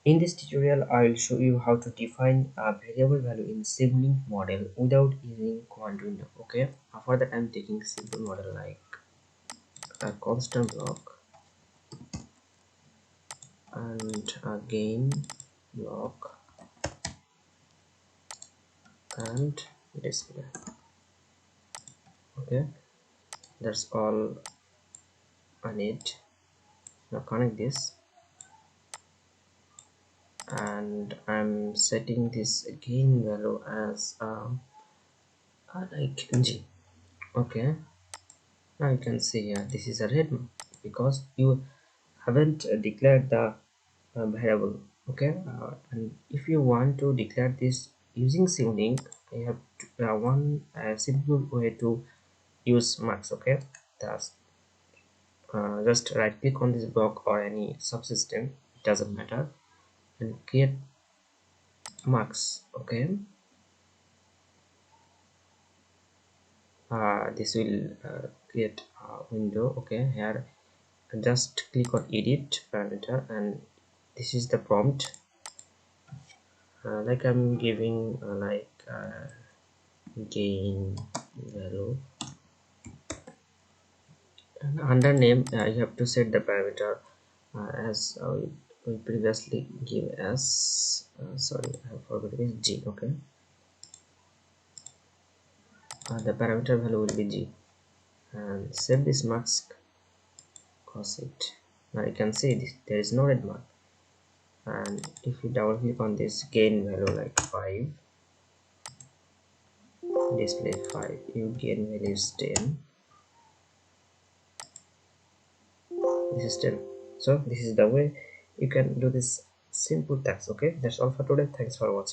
In this tutorial, I will show you how to define a variable value in Simulink model without using command window. Okay, for that I'm taking simple model like a constant block and a gain block and display. Okay, that's all I need. Now connect this, and I'm setting this gain value as like G. Okay, now you can see here this is a red mark because you haven't declared the variable. Okay, and if you want to declare this using Simulink, you have one simple way to use marks. Okay, that's just right click on this block or any subsystem, it doesn't matter, and create marks. Okay, this will create a window. Okay, here just click on edit parameter, and this is the prompt. Like I'm giving gain value, and under name you have to set the parameter as we previously give as sorry, I forgot, it is G. Okay, the parameter value will be G, and save this mask, close it. Now you can see this, there is no red mark, and if you double click on this gain value like 5, display 5, you gain value is 10, this is 10. So this is the way you can do this simple task. Okay, that's all for today. Thanks for watching.